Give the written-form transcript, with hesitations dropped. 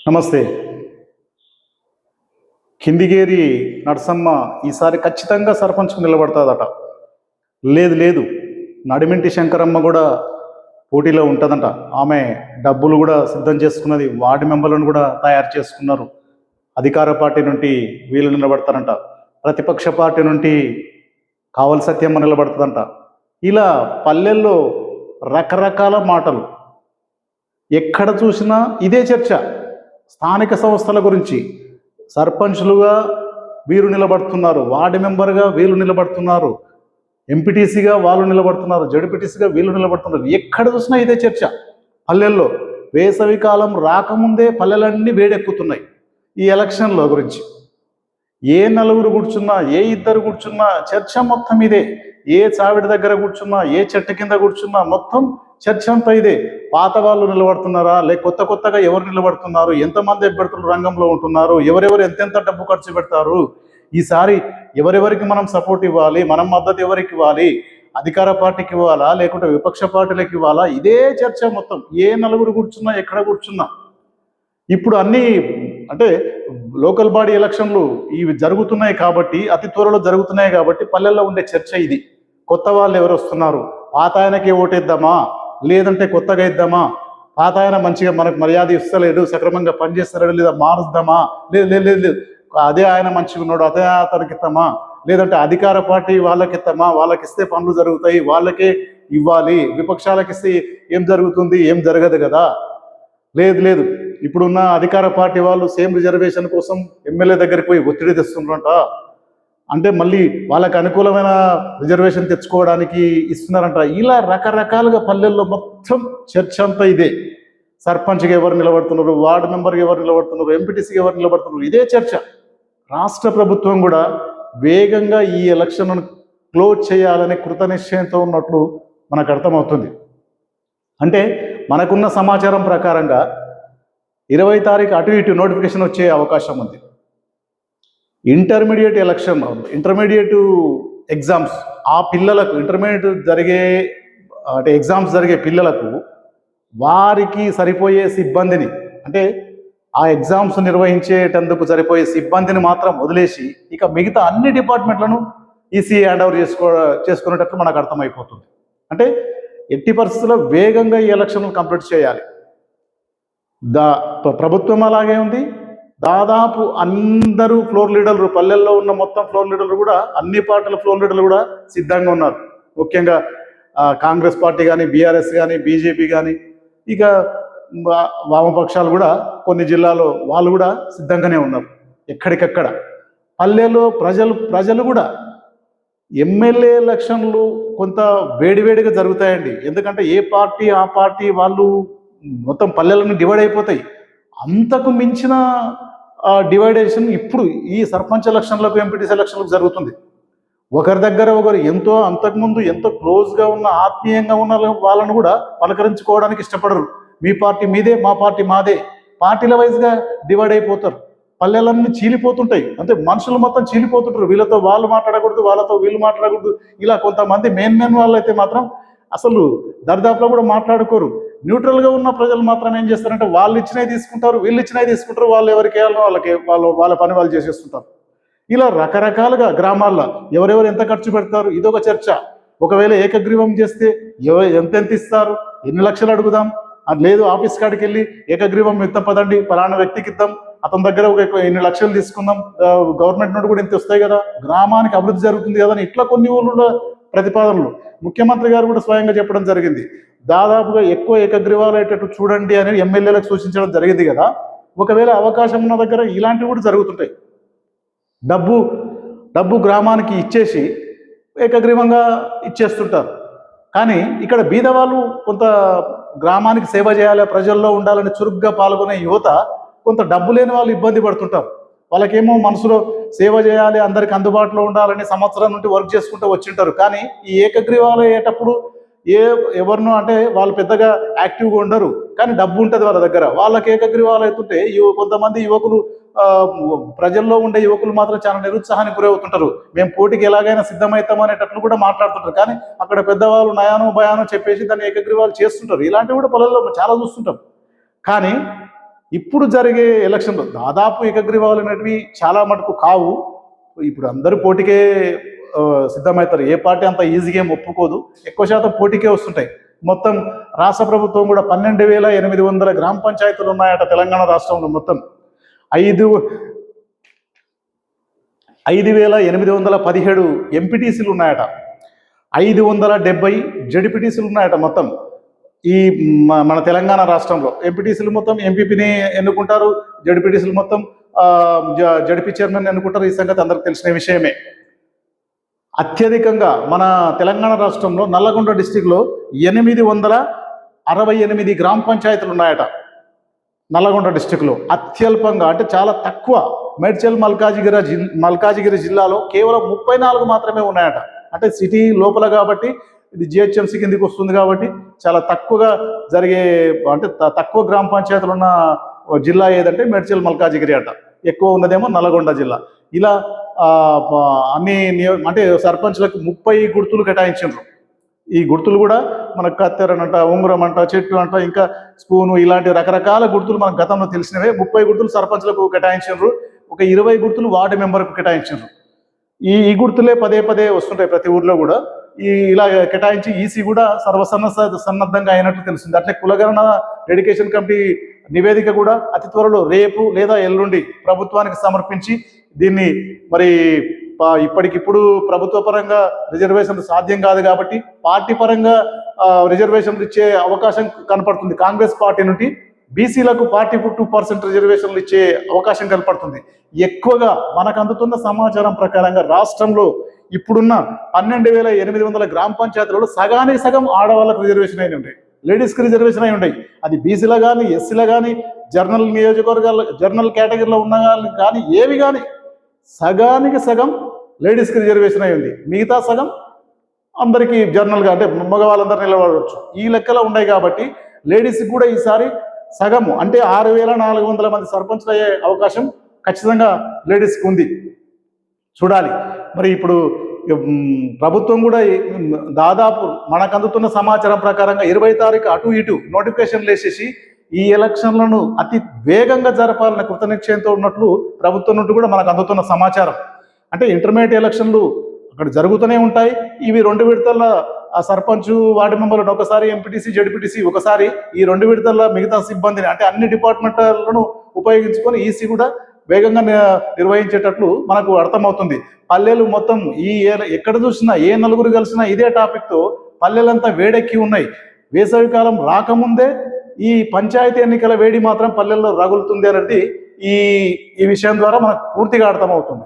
నమస్తే. కిందిగేరి నరసమ్మ ఈసారి ఖచ్చితంగా సర్పంచ్కు నిలబడతాదట. లేదు లేదు, నడిమింటి శంకరమ్మ కూడా పోటీలో ఉంటుందంట. ఆమె డబ్బులు కూడా సిద్ధం చేసుకున్నది, వార్డు మెంబర్లను కూడా తయారు చేసుకున్నారు. అధికార పార్టీ నుండి వీళ్ళు నిలబడతారంట, ప్రతిపక్ష పార్టీ నుండి కావలి సత్యమ్మ నిలబడుతుందంట. ఇలా పల్లెల్లో రకరకాల మాటలు, ఎక్కడ చూసినా ఇదే చర్చ. స్థానిక సంస్థల గురించి సర్పంచ్లుగా వీరు నిలబడుతున్నారు, వార్డు మెంబర్గా వీళ్ళు నిలబడుతున్నారు, ఎంపీటీసీగా వాళ్ళు నిలబడుతున్నారు, జడ్పీటీసీగా వీళ్ళు నిలబడుతున్నారు. ఎక్కడ చూసినా ఇదే చర్చ. పల్లెల్లో వేసవి కాలం రాకముందే పల్లెలన్నీ వేడెక్కుతున్నాయి ఈ ఎలక్షన్ల గురించి. ఏ నలుగురు కూర్చున్నా, ఏ ఇద్దరు కూర్చున్నా చర్చ మొత్తం ఇదే. ఏ చావిడి దగ్గర కూర్చున్నా, ఏ చెట్టు కింద కూర్చున్నా మొత్తం చర్చ అంతా ఇదే. పాత వాళ్ళు నిలబడుతున్నారా, లేక కొత్తగా ఎవరు నిలబడుతున్నారు, ఎంతమంది అభ్యర్థులు రంగంలో ఉంటున్నారు, ఎవరెవరు ఎంతెంత డబ్బు ఖర్చు పెడతారు, ఈసారి ఎవరెవరికి మనం సపోర్ట్ ఇవ్వాలి, మనం మద్దతు ఎవరికి ఇవ్వాలి, అధికార పార్టీకి ఇవ్వాలా లేకుంటే విపక్ష పార్టీలకు ఇవ్వాలా, ఇదే చర్చ మొత్తం. ఏ నలుగురు కూర్చున్నా, ఎక్కడ కూర్చున్నా. ఇప్పుడు అన్నీ అంటే లోకల్ బాడీ ఎలక్షన్లు ఇవి జరుగుతున్నాయి కాబట్టి, అతి త్వరలో జరుగుతున్నాయి కాబట్టి పల్లెల్లో ఉండే చర్చ ఇది. కొత్త వాళ్ళు ఎవరు వస్తున్నారు, పాత ఆయనకే ఓటేద్దామా లేదంటే కొత్తగా ఇద్దామా, పాత ఆయన మంచిగా మనకు మర్యాద ఇస్తలేడు, సక్రమంగా పనిచేస్తలేడు, లేదా మారుద్దామా, లేదు లేదు లేదు లేదు అదే ఆయన మంచిగా ఉన్నాడు అదే అతనికి ఇస్తామా, లేదంటే అధికార పార్టీ వాళ్ళకి ఇస్తామా, వాళ్ళకి ఇస్తే పనులు జరుగుతాయి వాళ్ళకే ఇవ్వాలి, విపక్షాలకు ఇస్తే ఏం జరుగుతుంది, ఏం జరగదు కదా. లేదు లేదు, ఇప్పుడున్న అధికార పార్టీ వాళ్ళు సేమ్ రిజర్వేషన్ కోసం ఎమ్మెల్యే దగ్గరికి పోయి ఒత్తిడి తెస్తున్నారంట. అంటే మళ్ళీ వాళ్ళకి అనుకూలమైన రిజర్వేషన్ తెచ్చుకోవడానికి ఇస్తున్నారంట. ఇలా రకరకాలుగా పల్లెల్లో మొత్తం చర్చ అంతా ఇదే. సర్పంచ్కి ఎవరు నిలబడుతున్నారు, వార్డు మెంబర్కి ఎవరు నిలబడుతున్నారు, ఎంపీటీసీకి ఎవరు నిలబడుతున్నారు, ఇదే చర్చ. రాష్ట్ర ప్రభుత్వం కూడా వేగంగా ఈ ఎలక్షన్లను క్లోజ్ చేయాలనే కృత నిశ్చయంతో ఉన్నట్లు మనకు అర్థమవుతుంది. అంటే మనకున్న సమాచారం ప్రకారంగా 20 తారీఖు అటు ఇటు నోటిఫికేషన్ వచ్చే అవకాశం ఉంది. ఇంటర్మీడియట్ ఎగ్జామ్స్ ఆ పిల్లలకు, ఇంటర్మీడియట్ జరిగే అంటే ఎగ్జామ్స్ జరిగే పిల్లలకు వారికి సరిపోయే సిబ్బందిని, అంటే ఆ ఎగ్జామ్స్ నిర్వహించేటందుకు సరిపోయే సిబ్బందిని మాత్రం వదిలేసి ఇక మిగతా అన్ని డిపార్ట్మెంట్లను ఈసీ హ్యాండ్ ఓవర్ చేసుకునేటట్లు మనకు అర్థమైపోతుంది. అంటే ఎట్టి పరిస్థితుల్లో వేగంగా ఈ ఎలక్షన్లు కంప్లీట్ చేయాలి. ప్రభుత్వం అలాగే ఉంది. దాదాపు అందరూ ఫ్లోర్ లీడర్లు, పల్లెల్లో ఉన్న మొత్తం ఫ్లోర్ లీడర్లు కూడా, అన్ని పార్టీల ఫ్లోర్ లీడర్లు కూడా సిద్ధంగా ఉన్నారు. ముఖ్యంగా కాంగ్రెస్ పార్టీ కానీ, బీఆర్ఎస్ కానీ, బీజేపీ కానీ, ఇక వామపక్షాలు కూడా కొన్ని జిల్లాలో వాళ్ళు కూడా సిద్ధంగానే ఉన్నారు. ఎక్కడికక్కడ పల్లెల్లో ప్రజలు కూడా ఎమ్మెల్యే ఎలక్షన్లు కొంత వేడివేడిగా జరుగుతాయండి. ఎందుకంటే ఏ పార్టీ ఆ పార్టీ వాళ్ళు మొత్తం పల్లెలను డివైడ్ అయిపోతాయి. అంతకు మించిన డివైడేషన్ ఇప్పుడు ఈ సర్పంచ్ ఎలక్షన్లకు, ఎంపీటీసీ ఎలక్షన్లకు జరుగుతుంది. ఒకరి దగ్గర ఒకరు ఎంతో అంతకుముందు ఎంతో క్లోజ్గా ఉన్న, ఆత్మీయంగా ఉన్న వాళ్ళను కూడా పలకరించుకోవడానికి ఇష్టపడరు. మీ పార్టీ మీదే, మా పార్టీ మాదే, పార్టీల వైజ్గా డివైడ్ అయిపోతారు. పల్లెలన్నీ చీలిపోతుంటాయి. అంటే మనుషులు మొత్తం చీలిపోతుంటారు. వీళ్ళతో వాళ్ళు మాట్లాడకూడదు, వాళ్ళతో వీళ్ళు మాట్లాడకూడదు. ఇలా కొంతమంది మెయిన్ వాళ్ళు అయితే మాత్రం అసలు దరిదాపులో కూడా మాట్లాడుకోరు. న్యూట్రల్గా ఉన్న ప్రజలు మాత్రం ఏం చేస్తారంటే వాళ్ళు ఇచ్చినవి తీసుకుంటారు, వీళ్ళు ఇచ్చినవి తీసుకుంటారు, వాళ్ళు ఎవరికి వేయాలో వాళ్ళ పని వాళ్ళు చేసేస్తుంటారు. ఇలా రకరకాలుగా గ్రామాల్లో ఎవరెవరు ఎంత ఖర్చు పెడతారు ఇదొక చర్చ. ఒకవేళ ఏకగ్రీవం చేస్తే ఎంతెంత ఇస్తారు, ఎన్ని లక్షలు అడుగుదాం, అది లేదు ఆఫీస్ కాడికి వెళ్ళి ఏకగ్రీవం ఇద్దాం పదండి, ఫలానా వ్యక్తికి ఇద్దాం, అతని దగ్గర ఎన్ని లక్షలు తీసుకుందాం, గవర్నమెంట్ నుండి కూడా ఇంత వస్తాయి కదా, గ్రామానికి అభివృద్ధి జరుగుతుంది కదా అని ఇట్లా కొన్ని ఊళ్ళో ప్రతిపాదనలు ముఖ్యమంత్రి గారు కూడా స్వయంగా చెప్పడం జరిగింది. దాదాపుగా ఎక్కువ ఏకగ్రీవాలు అయ్యేటట్టు చూడండి అని ఎమ్మెల్యేలకు సూచించడం జరిగింది కదా. ఒకవేళ అవకాశం ఉన్న దగ్గర ఇలాంటివి కూడా జరుగుతుంటాయి. డబ్బు గ్రామానికి ఇచ్చేసి ఏకగ్రీవంగా ఇచ్చేస్తుంటారు. కానీ ఇక్కడ బీదవాళ్ళు కొంత గ్రామానికి సేవ చేయాలి, ప్రజల్లో ఉండాలని చురుగ్గా పాల్గొనే యువత కొంత డబ్బు లేని వాళ్ళు ఇబ్బంది పడుతుంటారు. వాళ్ళకేమో మనసులో సేవ చేయాలి, అందరికి అందుబాటులో ఉండాలని సంవత్సరం నుండి వర్క్ చేసుకుంటూ వచ్చింటారు. కానీ ఈ ఏకగ్రీవాలు అయ్యేటప్పుడు ఎవరినో అంటే వాళ్ళు పెద్దగా యాక్టివ్గా ఉండరు, కానీ డబ్బు ఉంటుంది వాళ్ళ దగ్గర. వాళ్ళకి ఏకగ్రీవాలు అవుతుంటే కొంతమంది యువకులు, ప్రజల్లో ఉండే యువకులు మాత్రం చాలా నిరుత్సాహానికి గురవుతుంటారు. మేము పోటీకి ఎలాగైనా సిద్ధమవుతాం అనేటట్లు కూడా మాట్లాడుతుంటారు. కానీ అక్కడ పెద్దవాళ్ళు నయానో భయానో చెప్పేసి దాన్ని ఏకగ్రీవాలు చేస్తుంటారు. ఇలాంటివి కూడా పల్లెల్లో చాలా చూస్తుంటాం. కానీ ఇప్పుడు జరిగే ఎలక్షన్లు దాదాపు ఏకగ్రీవాలు అనేటివి చాలా మటుకు కావు. ఇప్పుడు అందరూ పోటీకే సిద్ధమవుతారు. ఏ పార్టీ అంత ఈజీగా ఏం ఒప్పుకోదు, ఎక్కువ శాతం పోటీకే వస్తుంటాయి. మొత్తం రాష్ట్ర ప్రభుత్వం కూడా 12,800 గ్రామ పంచాయతీలు ఉన్నాయట తెలంగాణ రాష్ట్రంలో. మొత్తం 5,817 ఎంపీటీసీలు ఉన్నాయట, 570 జడ్పీటీసీలు ఉన్నాయట. మొత్తం ఈ మన తెలంగాణ రాష్ట్రంలో ఎంపీటీసీలు మొత్తం ఎంపీపీని ఎన్నుకుంటారు, జడ్పీటీసీలు మొత్తం జడ్పీ చైర్మన్ ఎన్నుకుంటారు. ఈ సంగతి అందరికి తెలిసిన విషయమే. అత్యధికంగా మన తెలంగాణ రాష్ట్రంలో నల్లగొండ డిస్టిక్లో 868 గ్రామ పంచాయతీలు ఉన్నాయట. నల్లగొండ డిస్టిక్లో అత్యల్పంగా అంటే చాలా తక్కువ. మేడ్చల్ మల్కాజిగిరి జిల్లాలో కేవలం 34 మాత్రమే ఉన్నాయట. అంటే సిటీ లోపల కాబట్టి, ఇది జిహెచ్ఎంసీ కిందకి వస్తుంది కాబట్టి చాలా తక్కువగా జరిగే, అంటే తక్కువ గ్రామ పంచాయతీలు ఉన్న జిల్లా ఏదంటే మేడ్చల్ మల్కాజిగిరి అట. ఎక్కువ ఉన్నదేమో నల్గొండ జిల్లా. ఇలా అన్ని అంటే సర్పంచ్లకు 30 గుర్తులు కేటాయించారు. ఈ గుర్తులు కూడా మనకు కత్తెరనంట, ఉంగరం అంట, చెట్టు అంట, ఇంకా స్పూను, ఇలాంటి రకరకాల గుర్తులు మనకు గతంలో తెలిసినవే. 30 గుర్తులు సర్పంచ్లకు కేటాయించారు, ఒక 20 గుర్తులు వార్డు మెంబర్కు కేటాయించారు. ఈ గుర్తులే పదే పదే వస్తుంటాయి ప్రతి ఊర్లో కూడా. ఇలా కేటాయించి ఈసీ కూడా సన్నద్ధంగా అయినట్లు తెలిసింది. అట్లే కులగణన డెడికేషన్ కమిటీ నివేదిక కూడా అతి త్వరలో రేపు లేదా ఎల్లుండి ప్రభుత్వానికి సమర్పించి దీన్ని మరి ఇప్పటికిప్పుడు ప్రభుత్వ పరంగా రిజర్వేషన్లు సాధ్యం కాదు కాబట్టి పార్టీ పరంగా రిజర్వేషన్లు ఇచ్చే అవకాశం కనపడుతుంది. కాంగ్రెస్ పార్టీ నుండి బీసీలకు 42% రిజర్వేషన్లు ఇచ్చే అవకాశం కనపడుతుంది. ఎక్కువగా మనకు అందుతున్న సమాచారం ప్రకారంగా రాష్ట్రంలో ఇప్పుడున్న 12,800 గ్రామ పంచాయతీలలో సగానికి సగం ఆడవాళ్ళకు రిజర్వేషన్ అయిన ఉంటాయి, లేడీస్కి రిజర్వేషన్ అయి ఉంటాయి. అది బీసీలో కానీ, ఎస్సీలో కానీ, జర్నల్ నియోజకవర్గాల్లో జర్నల్ కేటగిరీలో ఉన్న వాళ్ళు కానీ, ఏవి కానీ సగానికి సగం లేడీస్కి రిజర్వేషన్ అయి ఉంది. మిగతా సగం అందరికీ జర్నల్గా అంటే మగవాళ్ళందరూ నిలబడవచ్చు. ఈ లెక్కలో ఉన్నాయి కాబట్టి లేడీస్కి కూడా ఈసారి సగము అంటే 6,400 మంది సర్పంచ్లు అయ్యే అవకాశం ఖచ్చితంగా లేడీస్కి ఉంది. చూడాలి మరి. ఇప్పుడు ప్రభుత్వం కూడా దాదాపు మనకు అందుతున్న సమాచారం ప్రకారంగా 20 తారీఖు అటు ఇటు నోటిఫికేషన్లు వేసేసి ఈ ఎలక్షన్లను అతి వేగంగా జరపాలనే కృతనిశ్చయంతో ఉన్నట్లు ప్రభుత్వం నుండి కూడా మనకు అందుతున్న సమాచారం. అంటే ఇంటర్మీడియట్ ఎలక్షన్లు అక్కడ జరుగుతూనే ఉంటాయి. ఇవి 2 విడతల ఆ సర్పంచ్, వార్డు మెంబర్లను ఒకసారి, ఎంపీటీసీ, జడ్పీటీసీ ఒకసారి, ఈ 2 విడతల మిగతా సిబ్బందిని అంటే అన్ని డిపార్ట్మెంట్లను ఉపయోగించుకొని ఈసీ కూడా వేగంగా నిర్వహించేటట్లు మనకు అర్థమవుతుంది. పల్లెలు మొత్తం ఎక్కడ చూసినా, ఏ నలుగురు కలిసినా ఇదే టాపిక్తో పల్లెలంతా వేడెక్కి ఉన్నాయి. వేసవికాలం రాకముందే ఈ పంచాయతీ ఎన్నికల వేడి మాత్రం పల్లెల్లో రగులుతుంది అనేది ఈ విషయం ద్వారా మనకు పూర్తిగా అర్థమవుతుంది.